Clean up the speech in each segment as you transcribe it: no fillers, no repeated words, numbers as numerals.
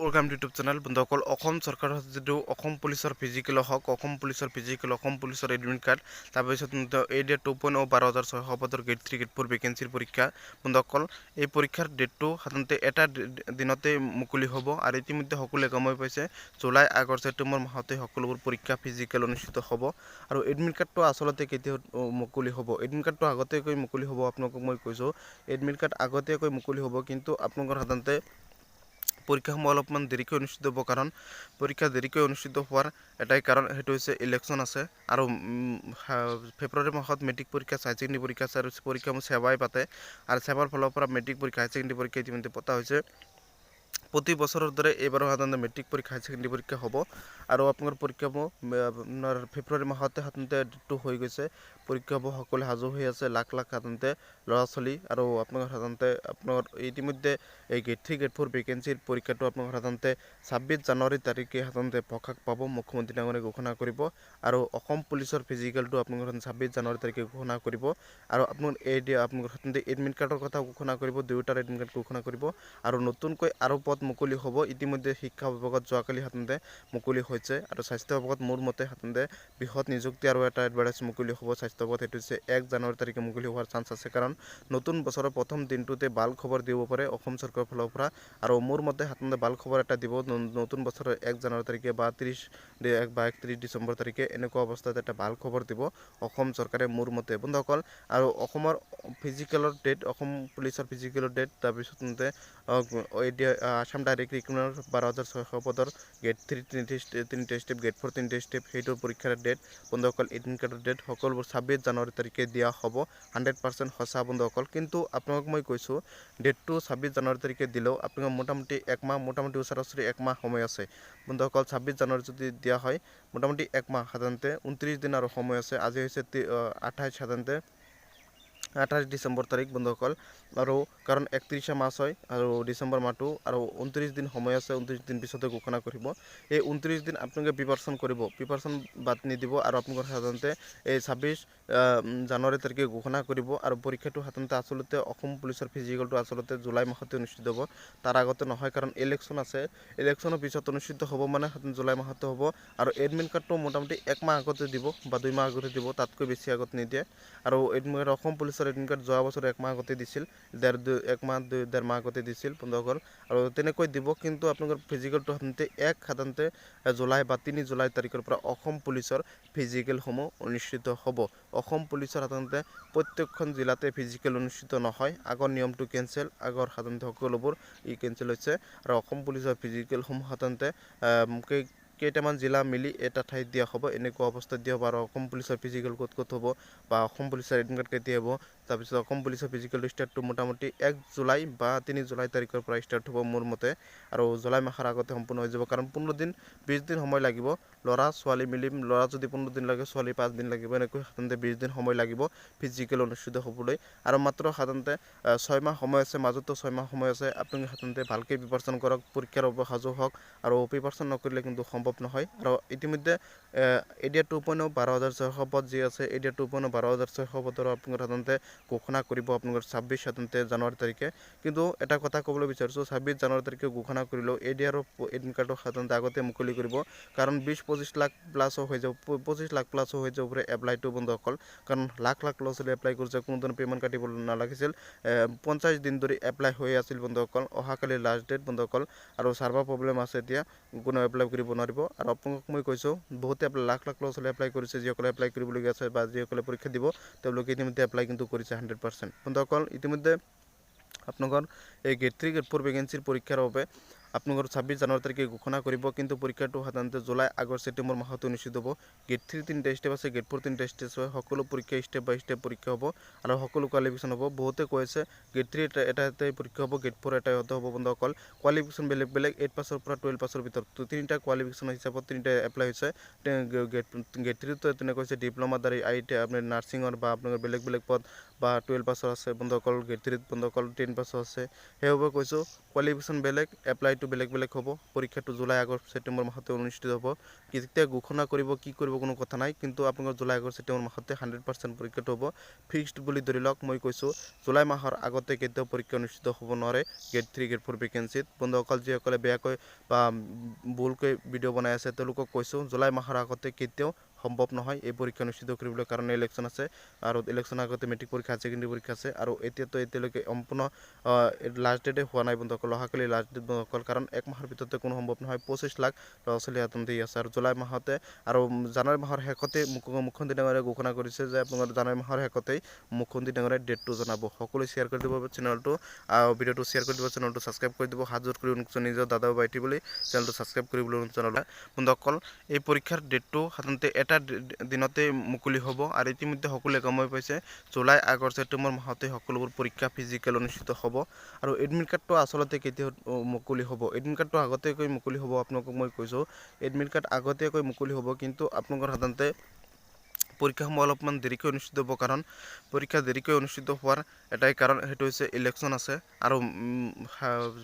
Welcome to YouTube channel বন্ধুসকল অসম চৰকাৰৰ যিটো অসম পুলিচৰ ফিজিকেল হওক অসম পুলিচৰ এডমিট কাৰ্ড তাৰপিছত এডিয়া 2.0 12,600 পদৰ গ্ৰেড 3 গ্ৰেড 4 ভেকেঞ্চিৰ পৰীক্ষা বন্ধুসকল এই পৰীক্ষাৰ ডেটটো সাধাৰণতে এটা দিনতে মুকলি হ'ব আৰু ইতিমধ্যে সকলোৱে গম পাইছে জুলাই আগষ্ট ছেপ্টেম্বৰ মাহতে সকলোবোৰ পৰীক্ষা ফিজিকেল অনুষ্ঠিত হ'ব আৰু এডমিট কাৰ্ডটো আচলতে কেতিয়া মুকলি হ'ব এডমিট কাৰ্ডটো আগতীয়াকৈ মুকলি হ'ব আপোনালোকক মই কৈছোঁ এডমিট কাৰ্ড আগতীয়াকৈ মুকলি হ'ব কিন্তু আপোনালোকৰ সাধাৰণতে পৰীক্ষাসমূহ অলপমান দেৰিকৈ অনুষ্ঠিত হ'ব কাৰণ পৰীক্ষা দেৰিকৈ অনুষ্ঠিত হোৱাৰ এটাই কাৰণ সেইটো হৈছে ইলেকশ্যন আছে আৰু ফেব্ৰুৱাৰী মাহত মেট্ৰিক পৰীক্ষা হাই ছেকেণ্ডেৰী পৰীক্ষা আছে আৰু পৰীক্ষাসমূহ সেৱাই পাতে আৰু সেৱাৰ ফালৰ পৰা মেট্ৰিক পৰীক্ষা হাই ছেকেণ্ডেৰী পৰীক্ষা ইতিমধ্যে পতা হৈছে প্ৰতি বছৰৰ দৰে এইবাৰো সাধাৰণতে মেট্ৰিক পৰীক্ষা হাই ছেকেণ্ডেৰী পৰীক্ষা হ'ব আৰু আপোনাৰ পৰীক্ষাসমূহ আপোনাৰ ফেব্ৰুৱাৰী মাহতে সাধাৰণতে ডেটটো হৈ গৈছে পৰীক্ষাসমূহ সকলোৱে সাজু হৈ আছে লাখ সাধাৰণতে ল'ৰা ছোৱালী আৰু আপোনাৰ সাধাৰণতে আপোনাৰ ইতিমধ্যে এই গ্ৰেড 3 গ্ৰেড 4 ভেকেঞ্চিৰ পৰীক্ষাটো আপোনাৰ সাধাৰণতে 26 জানুৱাৰী তাৰিখে সাধাৰণতে প্ৰকাশ পাব মুখ্যমন্ত্ৰী ডাঙৰীয়াই ঘোষণা কৰিব আৰু অসম পুলিচৰ ফিজিকেলটো আপোনাৰ 26 জানুৱাৰী তাৰিখে ঘোষণা কৰিব আৰু আপোনাৰ আপোনাৰ সাধাৰণতে এডমিট কাৰ্ডৰ কথা ঘোষণা কৰিব দুয়োটাৰ এডমিট কাৰ্ড ঘোষণা কৰিব আৰু নতুনকৈ আৰু পদ মুকলি হ'ব ইতিমধ্যে শিক্ষা বিভাগত যোৱাকালি সাধাৰণতে মুকলি হৈছে আৰু স্বাস্থ্য বিভাগত মোৰ মতে সাধাৰণতে বৃহৎ নিযুক্তি আৰু এটা এডভাৰটাইজ মুকলি হ'ব স্বাস্থ্য বিভাগত সেইটো হৈছে 1 জানুৱাৰী তাৰিখে মুকলি হোৱাৰ চান্স আছে কাৰণ নতুন বছৰৰ প্ৰথম দিনটোতে ভাল খবৰ দিব পাৰে অসম চৰকাৰৰ ফালৰ পৰা আৰু মোৰ মতে সাধাৰণতে ভাল খবৰ এটা দিব নতুন বছৰৰ 1 জানুৱাৰী তাৰিখে বা 31 ডিচেম্বৰ তাৰিখে এনেকুৱা অৱস্থাত এটা ভাল খবৰ দিব অসম চৰকাৰে মোৰ মতে বন্ধুসকল আৰু অসমৰ ফিজিকেলৰ ডেট অসম পুলিচৰ ফিজিকেলৰ ডেট তাৰপিছত আসাম ডাইৰেক্ট ৰিক্ৰুটমেণ্ট 12,600 পদৰ গ্ৰেড 3 তিনিটা ষ্টেপ গ্ৰেড 4 তিনিটা ষ্টেপ সেইটোৰ পৰীক্ষাৰ ডেট বন্ধুসকল এডমিট কাৰ্ডৰ ডেট সকলোবোৰ 26 জানুৱাৰী তাৰিখে দিয়া হ'ব 100% সঁচা বন্ধুসকল কিন্তু আপোনালোক মই কৈছোঁ ডেটটো 26 জানুৱাৰী তাৰিখে দিলেও আপোনালোক মোটামুটি একমাহ মোটামুটি ওচৰা-ওচৰি একমাহ সময় আছে বন্ধুসকল 26 জানুৱাৰী যদি দিয়া হয় মোটামুটি একমাহ সাধাৰণতে 29 দিন আৰু সময় আছে আজি হৈছে 28 সাধাৰণতে 28 ডিচেম্বৰ তাৰিখ বন্ধুসকল আৰু কাৰণ 31 মাৰ্চ হয় আৰু ডিচেম্বৰ মাহটো আৰু 29 দিন সময় আছে 29 দিন পিছতে ঘোষণা কৰিব এই 29 দিন আপোনালোকে প্ৰিপাৰেশ্যন বাদ নিদিব আৰু আপোনালোকৰ সাধাৰণতে এই 26 জানুৱাৰী তাৰিখে ঘোষণা কৰিব আৰু পৰীক্ষাটো সাধাৰণতে আচলতে অসম পুলিচৰ ফিজিকেলটো আচলতে জুলাই মাহতে অনুষ্ঠিত হ'ব তাৰ আগতে নহয় কাৰণ ইলেকশ্যন আছে ইলেকশ্যনৰ পিছত অনুষ্ঠিত হ'ব মানে জুলাই মাহতে হ'ব আৰু এডমিট কাৰ্ডটো মোটামুটি একমাহ আগতে দিব বা 2 মাহ আগতে দিব তাতকৈ বেছি আগত নিদিয়ে আৰু অসম পুলিচৰ এডমিট কাৰ্ড যোৱা বছৰ একমাহ আগতে দিছিল ডেৰ মাহ আগতে দিছিল বন্ধুসকল আৰু তেনেকৈ দিব কিন্তু আপোনালোকৰ ফিজিকেলটো সাধাৰণতে জুলাই বা 3 জুলাই তাৰিখৰ পৰা অসম পুলিচৰ ফিজিকেলসমূহ অনুষ্ঠিত হ'ব অসম পুলিচৰ সাধাৰণতে প্ৰত্যেকখন জিলাতে ফিজিকেল অনুষ্ঠিত নহয় আগৰ নিয়মটো কেঞ্চেল আগৰ সাধাৰণতে সকলোবোৰ কেঞ্চেল হৈছে আৰু অসম পুলিচৰ ফিজিকেলসমূহ সাধাৰণতে কেইটামান জিলা মিলি এটা ঠাইত দিয়া হ'ব এনেকুৱা অৱস্থাত দিয়া হ'ব আৰু অসম পুলিচৰ ফিজিকেল ক'ত হ'ব বা অসম পুলিচৰ এডমিট কাৰ্ড কেতিয়া হ'ব তাৰপিছত অসম পুলিচৰ ফিজিকেল ষ্টাৰ্টটো মোটামুটি 1 জুলাই বা 3 জুলাই তাৰিখৰ পৰা ষ্টাৰ্ট হ'ব মোৰ মতে আৰু জুলাই মাহৰ আগতে সম্পূৰ্ণ হৈ যাব কাৰণ 15 দিন 20 দিন সময় লাগিব ল'ৰা ছোৱালী মিলি ল'ৰা যদি 15 দিন লাগে ছোৱালী 5 দিন লাগিব এনেকৈ সাধাৰণতে 20 দিন সময় লাগিব ফিজিকেল অনুষ্ঠিত হ'বলৈ আৰু মাত্ৰ সাধাৰণতে 6 মাহ সময় আছে মাজতো 6 মাহ সময় আছে আপোনালোকে সাধাৰণতে ভালকৈ প্ৰিপাৰেশ্যন কৰক পৰীক্ষাৰ বাবে সাজু হওক আৰু প্ৰিপাৰেশ্যন নকৰিলে কিন্তু সম্ভৱ নহয় আৰু ইতিমধ্যে এডিয়া 2.0 12,600 পদ যি আছে এডিয়া 2.0 12,600 পদৰ আপোনালোকৰ সাধাৰণতে ঘোষণা কৰিব আপোনালোকৰ 26 সাধাৰণতে জানুৱাৰী তাৰিখে কিন্তু এটা কথা ক'বলৈ বিচাৰিছোঁ 26 জানুৱাৰী তাৰিখে ঘোষণা কৰিলেও এডিয়াৰ এডমিট কাৰ্ডৰ সাধাৰণতে আগতে মুকলি কৰিব কাৰণ 20-25 লাখ প্লাছো হৈ যাব 25 লাখ প্লাছো হৈ যাব পাৰে এপ্লাইটো বন্ধুসকল কাৰণ লাখ ল'ৰা ছোৱালী এপ্লাই কৰিছে কোনো ধৰণৰ পে'মেণ্ট কাটিব নালাগিছিল 50 দিন ধৰি এপ্লাই হৈ আছিল বন্ধুসকল অহাকালি লাষ্ট ডেট বন্ধুসকল আৰু চাৰ্ভাৰ প্ৰব্লেম আছে এতিয়া কোনো এপ্লাই কৰিব নোৱাৰিব আৰু আপোনালোকক মই কৈছোঁ বহুতে লাখ ল'ৰা ছোৱালী এপ্লাই কৰিছে যিসকলে এপ্লাই কৰিবলগীয়া আছে বা যিসকলে পৰীক্ষা দিব তেওঁলোকে ইতিমধ্যে এপ্লাই কিন্তু কৰিছে 100% বন্ধুসকল ইতিমধ্যে আপোনালোকৰ এই গ্ৰেড 3 গ্ৰেড 4 ভেকেঞ্চিৰ পৰীক্ষাৰ বাবে আপোনালোকৰ 26 জানুৱাৰী তাৰিখে ঘোষণা কৰিব কিন্তু পৰীক্ষাটো সাধাৰণতে জুলাই আগষ্ট ছেপ্টেম্বৰ মাহত অনুষ্ঠিত হ'ব গ্ৰেড 3 তিনিটা ষ্টেপ আছে গ্ৰেড 4 তিনিটা ষ্টেপ আছে সকলো পৰীক্ষা ষ্টেপ বাই ষ্টেপ পৰীক্ষা হ'ব আৰু সকলো কোৱালিফিকেশ্যন হ'ব বহুতে কৈ আছে গ্ৰেড 3 এটাই পৰীক্ষা হ'ব গ্ৰেড 4 এটাই হ'ব বন্ধুসকল কোৱালিফিকেশ্যন বেলেগ 8 পাছৰ পৰা 12 পাছৰ ভিতৰত তিনিটা কোৱালিফিকেশ্যন হিচাপত তিনিটা এপ্লাই হৈছে গ্ৰেড 3 তেনেকৈ হৈছে ডিপ্ল'মা দ্বাৰা ITI আপোনাৰ নাৰ্ছিঙৰ বা আপোনালোকৰ বেলেগ পদ বা 12 পাছৰ আছে বন্ধুসকল, গ্ৰেড 3 বন্ধুসকল 10 পাছৰ আছে। সেইবাবে কৈছোঁ কোৱালিফিকেশ্যন বেলেগ, এপ্লাইটো বেলেগ বেলেগ হ'ব। পৰীক্ষাটো জুলাই আগষ্ট ছেপ্টেম্বৰ মাহতে অনুষ্ঠিত হ'ব। কেতিয়া ঘোষণা কৰিব কি কৰিব কোনো কথা নাই, কিন্তু আপোনালোকৰ জুলাই আগষ্ট ছেপ্টেম্বৰ মাহতে 100% পৰীক্ষাটো হ'ব। ফিক্সড বুলি ধৰি লওক, মই কৈছোঁ জুলাই মাহৰ আগতে কেতিয়াও পৰীক্ষা অনুষ্ঠিত হ'ব নোৱাৰে গ্ৰেড 3 গ্ৰেড 4 ভেকেঞ্চিত। বন্ধুসকল যিসকলে বেয়াকৈ বা ভুলকৈ ভিডিঅ' বনাই আছে তেওঁলোকক কৈছোঁ জুলাই মাহৰ আগতে কেতিয়াও সম্ভৱ নহয় এই পৰীক্ষা অনুষ্ঠিত কৰিবলৈ, কাৰণ ইলেকশ্যন আছে আৰু ইলেকশ্যনৰ আগতে মেট্ৰিক পৰীক্ষা হায়াৰ ছেকেণ্ডেৰী পৰীক্ষা আছে। আৰু এতিয়ালৈকে সম্পূৰ্ণ লাষ্ট ডেটে হোৱা নাই বন্ধুসকল, অহাকালি লাষ্ট ডেট বন্ধুসকল, কাৰণ এক মাহৰ ভিতৰতে কোনো সম্ভৱ নহয়। 25 লাখ ল'ৰা ছোৱালী হাততে আছে আৰু জুলাই মাহতে আৰু জানুৱাৰী মাহৰ শেষতেই মুখ্যমন্ত্ৰী ডাঙৰীয়াই ঘোষণা কৰিছে যে আপোনাৰ জানুৱাৰী মাহৰ শেষতেই মুখ্যমন্ত্ৰী ডাঙৰীয়াই ডেটটো জনাব। সকলোৱে শ্বেয়াৰ কৰি দিব চেনেলটো, ভিডিঅ'টো শ্বেয়াৰ কৰি দিব, চেনেলটো ছাবস্ক্ৰাইব কৰি দিব। হাত জোৰ কৰি নিজৰ দাদা বাইটি বুলি চেনেলটো ছাবস্ক্ৰাইব কৰিবলৈ জনাব। বন্ধুসকল এই পৰীক্ষাৰ ডেটটো সাধাৰণতে এটা দিনতে মুকলি হ'ব আৰু ইতিমধ্যে সকলোৱে গমে পাইছে জুলাই আগষ্ট ছেপ্টেম্বৰ মাহতে সকলোবোৰ পৰীক্ষা ফিজিকেল অনুষ্ঠিত হ'ব। আৰু এডমিট কাৰ্ডটো আচলতে কেতিয়া মুকলি হ'ব, এডমিট কাৰ্ডটো আগতীয়াকৈ মুকলি হ'ব। আপোনালোকক মই কৈছোঁ এডমিট কাৰ্ড আগতীয়াকৈ মুকলি হ'ব, কিন্তু আপোনালোকৰ সাধাৰণতে পৰীক্ষাসমূহ অলপমান দেৰিকৈ অনুষ্ঠিত হ'ব। কাৰণ পৰীক্ষা দেৰিকৈ অনুষ্ঠিত হোৱাৰ এটাই কাৰণ, সেইটো হৈছে ইলেকশ্যন আছে আৰু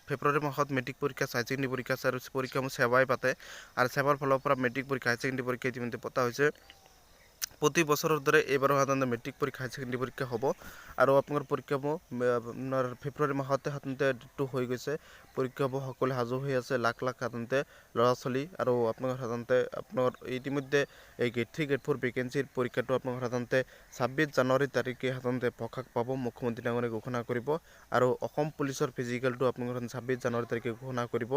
ফেব্ৰুৱাৰী মাহত মেট্ৰিক পৰীক্ষা হায়াৰ ছেকেণ্ডেৰী পৰীক্ষা আছে আৰু পৰীক্ষাসমূহ সেৱাই পাতে। আৰু সেৱাৰ ফালৰ পৰা মেট্ৰিক পৰীক্ষা হায়াৰ ছেকেণ্ডেৰী পৰীক্ষা ইতিমধ্যে পতা হৈছে। প্ৰতি বছৰৰ দৰে এইবাৰো সাধাৰণতে মেট্ৰিক পৰীক্ষা হায়াৰ ছেকেণ্ডেৰী পৰীক্ষা হ'ব। আৰু আপোনাৰ পৰীক্ষাসমূহ আপোনাৰ ফেব্ৰুৱাৰী মাহতে সাধাৰণতে ডেটটো হৈ গৈছে। পৰীক্ষাবোৰ সকলোৱে সাজু হৈ আছে, লাখ লাখ সাধাৰণতে ল'ৰা ছোৱালী। আৰু আপোনালোকৰ সাধাৰণতে আপোনাৰ ইতিমধ্যে এই গ্ৰেড 3 গ্ৰেড 4 ভেকেঞ্চিৰ পৰীক্ষাটো আপোনালোকৰ সাধাৰণতে 26 জানুৱাৰী তাৰিখে সাধাৰণতে প্ৰকাশ পাব, মুখ্যমন্ত্ৰী ডাঙৰীয়াই ঘোষণা কৰিব। আৰু অসম পুলিচৰ ফিজিকেলটো আপোনালোকৰ 26 জানুৱাৰী তাৰিখে ঘোষণা কৰিব।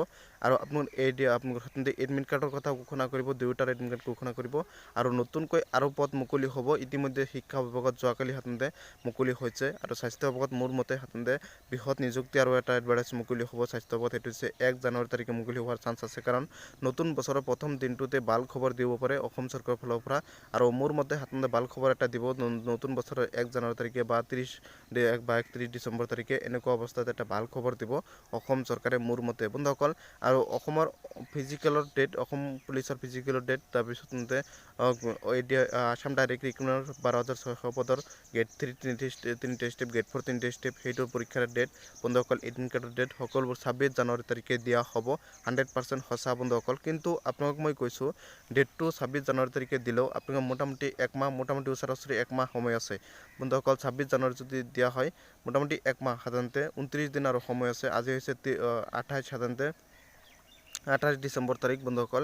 আৰু আপোনালোকৰ সাধাৰণতে এডমিট কাৰ্ডৰ কথা ঘোষণা কৰিব, দুয়োটাৰ এডমিট কাৰ্ড ঘোষণা কৰিব। আৰু নতুনকৈ আৰু পদ মুকলি হ'ব। ইতিমধ্যে শিক্ষা বিভাগত যোৱাকালি সাধাৰণতে মুকলি হৈছে। আৰু স্বাস্থ্য বিভাগত মোৰ মতে সাধাৰণতে বৃহৎ নিযুক্তি আৰু এটা এডভাৰটাইজ মুকলি হ'ব স্বাস্থ্য বিভাগত, সেইটো হৈছে 1 জানুৱাৰী তাৰিখে মুকলি হোৱাৰ চান্স আছে। কাৰণ নতুন বছৰৰ প্ৰথম দিনটোতে ভাল খবৰ দিব পাৰে অসম চৰকাৰৰ ফালৰ পৰা। আৰু মোৰ মতে সাধাৰণতে ভাল খবৰ এটা দিব নতুন বছৰৰ 1 জানুৱাৰী তাৰিখে বা 31 ডিচেম্বৰ তাৰিখে, এনেকুৱা অৱস্থাত এটা ভাল খবৰ দিব অসম চৰকাৰে মোৰ মতে বন্ধুসকল। আৰু অসমৰ ফিজিকেলৰ ডেট, অসম পুলিচৰ ফিজিকেলৰ ডেট, তাৰপিছত আসাম ডাইৰেক্ট ৰিক্ৰুটমেণ্টৰ 12,600 পদৰ গ্ৰেড 3 তিনিটা ষ্টেপ, গ্ৰেড 4 তিনিটা ষ্টেপ, সেইটোৰ পৰীক্ষাৰ ডেট বন্ধুসকল, এডমিট কাৰ্ডৰ ডেট সকলোবোৰ 26 জানুৱাৰী তাৰিখে দিয়া হ'ব। 100% সঁচা বন্ধুসকল। কিন্তু আপোনালোকক মই কৈছোঁ ডেটটো 26 জানুৱাৰী তাৰিখে দিলেও আপোনালোকৰ মোটামুটি একমাহ, মোটামুটি ওচৰা-ওচৰি একমাহ সময় আছে বন্ধুসকল। 26 জানুৱাৰী যদি দিয়া হয় মোটামুটি একমাহ, সাধাৰণতে 29 দিন আৰু সময় আছে। আজি হৈছে 28, সাধাৰণতে 28 ডিচেম্বৰ তাৰিখ বন্ধুসকল।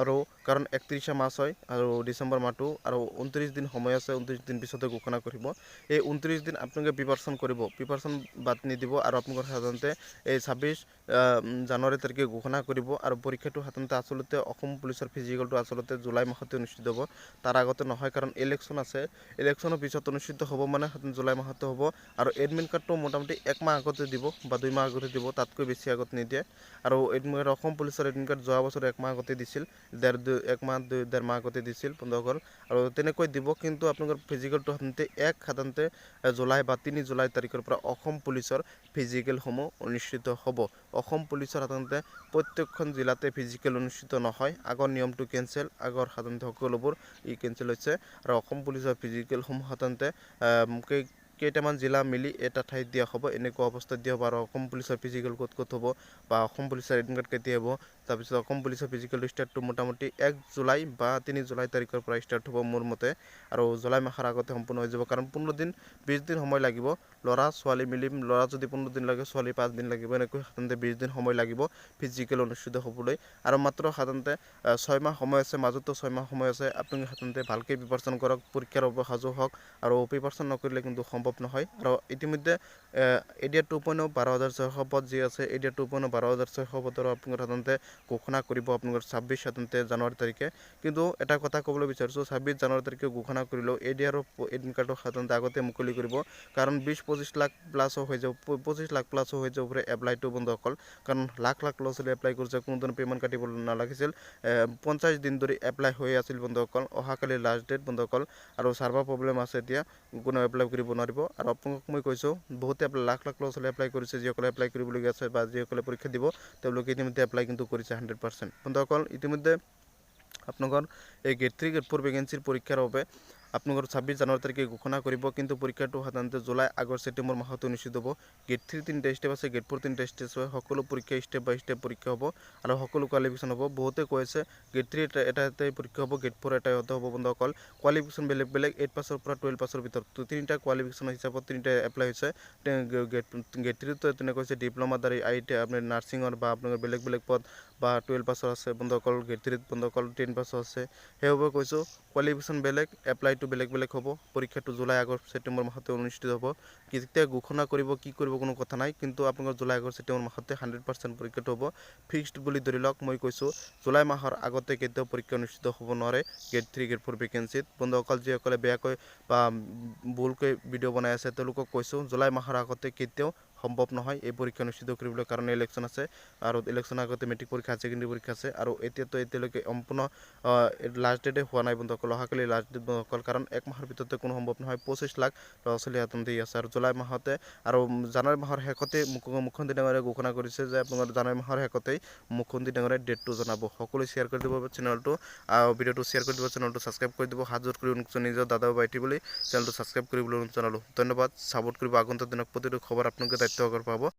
আৰু কাৰণ 31 মাৰ্চ হয় আৰু ডিচেম্বৰ মাহটো, আৰু 29 দিন সময় আছে। 29 দিন পিছতে ঘোষণা কৰিব। এই 29 দিন আপোনালোকে প্ৰিপাৰেশ্যন কৰিব, প্ৰিপাৰেশ্যন বাদ নিদিব। আৰু আপোনালোকৰ সাধাৰণতে এই 26 জানুৱাৰী তাৰিখে ঘোষণা কৰিব। আৰু পৰীক্ষাটো সাধাৰণতে আচলতে অসম পুলিচৰ ফিজিকেলটো আচলতে জুলাই মাহতে অনুষ্ঠিত হ'ব, তাৰ আগতে নহয়। কাৰণ ইলেকশ্যন আছে, ইলেকশ্যনৰ পিছত অনুষ্ঠিত হ'ব, মানে জুলাই মাহতে হ'ব। আৰু এডমিট কাৰ্ডটো মোটামুটি একমাহ আগতে দিব বা 2 মাহ আগতে দিব, তাতকৈ বেছি আগত নিদিয়ে। আৰু অসম পুলিচৰ এডমিট কাৰ্ড যোৱা বছৰ একমাহ আগতে দিছিল, ডেৰ মাহ আগতে দিছিল বন্ধুসকল। আৰু তেনেকৈ দিব, কিন্তু আপোনালোকৰ ফিজিকেলটো সাধাৰণতে জুলাই বা 3 জুলাই তাৰিখৰ পৰা অসম পুলিচৰ ফিজিকেলসমূহ অনুষ্ঠিত হ'ব। অসম পুলিচৰ সাধাৰণতে প্ৰত্যেকখন জিলাতে ফিজিকেল অনুষ্ঠিত নহয়, আগৰ নিয়মটো কেঞ্চেল, আগৰ সাধাৰণতে সকলোবোৰ কেঞ্চেল হৈছে। আৰু অসম পুলিচৰ ফিজিকেলসমূহ সাধাৰণতে কেইটামান জিলা মিলি এটা ঠাইত দিয়া হ'ব, এনেকুৱা অৱস্থাত দিয়া হ'ব। আৰু অসম পুলিচৰ ফিজিকেল ক'ত হ'ব বা অসম পুলিচৰ এডমিট কাৰ্ড কেতিয়া হ'ব, তাৰপিছত অসম পুলিচৰ ফিজিকেল ষ্টাৰ্টটো মোটামুটি 1 জুলাই বা 3 জুলাই তাৰিখৰ পৰা ষ্টাৰ্ট হ'ব মোৰ মতে। আৰু জুলাই মাহৰ আগতে সম্পূৰ্ণ হৈ যাব, কাৰণ 15 দিন 20 দিন সময় লাগিব। ল'ৰা ছোৱালী মিলি, ল'ৰা যদি 15 দিন লাগে, ছোৱালী 5 দিন লাগিব, এনেকৈ সাধাৰণতে 20 দিন সময় লাগিব ফিজিকেল অনুষ্ঠিত হ'বলৈ। আৰু মাত্ৰ সাধাৰণতে 6 মাহ সময় আছে, মাজতো 6 মাহ সময় আছে। আপোনালোকে সাধাৰণতে ভালকৈ প্ৰিপাৰেশ্যন কৰক, পৰীক্ষাৰ বাবে সাজু হওক। আৰু প্ৰিপাৰেশ্যন নকৰিলে কিন্তু সম্ভৱ নহয়। আৰু ইতিমধ্যে এডিয়া 2.0 12,600 পদ যি আছে, এডিয়া 2.0 12,600 পদৰ আপোনালোকে সাধাৰণতে ঘোষণা কৰিব আপোনালোকৰ 26 সাধাৰণতে জানুৱাৰী তাৰিখে। কিন্তু এটা কথা ক'বলৈ বিচাৰিছোঁ, 26 জানুৱাৰী তাৰিখে ঘোষণা কৰিলেও এডিয়াৰ এডমিট কাৰ্ডৰ সাধাৰণতে আগতে মুকলি কৰিব। কাৰণ 20-25 লাখ প্লাছো হৈ যাব, 25 লাখ প্লাছো হৈ যাব পাৰে এপ্লাইটো বন্ধুসকল। কাৰণ লাখ লাখ ল'ৰা ছোৱালী এপ্লাই কৰিছে, কোনো ধৰণৰ পে'মেণ্ট কাটিব নালাগিছিল। 50 দিন ধৰি এপ্লাই হৈ আছিল বন্ধুসকল, অহাকালি লাষ্ট ডেট বন্ধুসকল। আৰু চাৰ্ভাৰ প্ৰব্লেম আছে, এতিয়া কোনো এপ্লাই কৰিব নোৱাৰিব। আৰু আপোনালোকক মই কৈছোঁ বহুতে লাখ লাখ ল'ৰা ছোৱালী এপ্লাই কৰিছে, যিসকলে এপ্লাই কৰিবলগীয়া আছে বা যিসকলে পৰীক্ষা দিব তেওঁলোকে ইতিমধ্যে এপ্লাই কিন্তু কৰিছে 100%। বন্ধুসকল ইতিমধ্যে আপোনালোকৰ এই গ্ৰেড 3 গ্ৰেড 4 ভেকেঞ্চিৰ পৰীক্ষাৰ বাবে আপোনালোকৰ 26 জানুৱাৰী তাৰিখে ঘোষণা কৰিব কিন্তু পৰীক্ষাটো সাধাৰণতে জুলাই আগষ্ট ছেপ্টেম্বৰ মাহত অনুষ্ঠিত হ'ব গেট 3 তিনিটা ষ্টেপ আছে গেট 4 তিনিটা ষ্টেপ আছে সকলো পৰীক্ষা ষ্টেপ বাই ষ্টেপ পৰীক্ষা হ'ব আৰু সকলো কোৱালিফিকেশ্যন হ'ব বহুতে কৈ আছে গেট 3 এটাই পৰীক্ষা হ'ব গেট 4 এটাই হ'ব বন্ধুসকল কোৱালিফিকেশ্যন বেলেগ বেলেগ 8 পাছৰ পৰা 12 পাছৰ ভিতৰত তিনিটা কোৱালিফিকেশ্যন হিচাপত তিনিটা এপ্লাই হৈছে গেট 3 তো তেনেকৈ হৈছে ডিপ্ল'মা দ্বাৰা ITI আপোনাৰ নাৰ্ছিঙৰ বা আপোনালোকৰ বেলেগ বেলেগ পদ বা 12 পাছৰ আছে বন্ধুসকল গেট 3 বন্ধুসকল 10 পাছৰ আছে সেইবাবে কৈছোঁ কোৱালিফিকেশ্যন বেলেগ এপ্লাইটো বেলেগ বেলেগ হ'ব পৰীক্ষাটো জুলাই আগষ্ট ছেপ্টেম্বৰ মাহতে অনুষ্ঠিত হ'ব কেতিয়া ঘোষণা কৰিব কি কৰিব কোনো কথা নাই কিন্তু আপোনালোকৰ জুলাই আগষ্ট ছেপ্টেম্বৰ মাহতে 100% পৰীক্ষাটো হ'ব ফিক্সড বুলি ধৰি লওক মই কৈছোঁ জুলাই মাহৰ আগতে কেতিয়াও পৰীক্ষা অনুষ্ঠিত হ'ব নোৱাৰে গেট 3 গেট 4 ভেকেঞ্চিত বন্ধুসকল যিসকলে বেয়াকৈ বা ভুলকৈ ভিডিঅ' বনাই আছে তেওঁলোকক কৈছোঁ জুলাই মাহৰ আগতে কেতিয়াও সম্ভৱ নহয় এই পৰীক্ষা অনুষ্ঠিত কৰিবলৈ কাৰণ ইলেকশ্যন আছে আৰু ইলেকশ্যনৰ আগতে মেট্ৰিক পৰীক্ষা ছেকেণ্ডাৰী পৰীক্ষা আছে আৰু এতিয়ালৈকে সম্পূৰ্ণ লাষ্ট ডেটে হোৱা নাই বন্ধুসকল অহাকালি লাষ্ট ডেট বন্ধুসকল কাৰণ এক মাহৰ ভিতৰতে কোনো সম্ভৱ নহয় 25 লাখ ল'ৰা ছোৱালী হাতত দি আছে আৰু জুলাই মাহতে আৰু জানুৱাৰী মাহৰ শেষতে মুখ্যমন্ত্ৰী ডাঙৰীয়াই ঘোষণা কৰিছে যে আপোনাৰ জানুৱাৰী মাহৰ শেষতেই মুখ্যমন্ত্ৰী ডাঙৰীয়াই ডেটটো জনাব সকলোৱে শ্বেয়াৰ কৰি দিব চেনেলটো ভিডিঅ'টো শ্বেয়াৰ কৰি দিব চেনেলটো ছাবস্ক্ৰাইব কৰি দিব হাত জোৰ কৰি নিজৰ দাদা ভাইটি বুলি চেনেলটো ছাবস্ক্ৰাইব কৰিবলৈ জনালোঁ ধন্যবাদ ছাপোৰ্ট কৰিব আগন্তুক দিনত প্ৰতিটো খবৰ আপোনালোকে দায়িত্ব পাব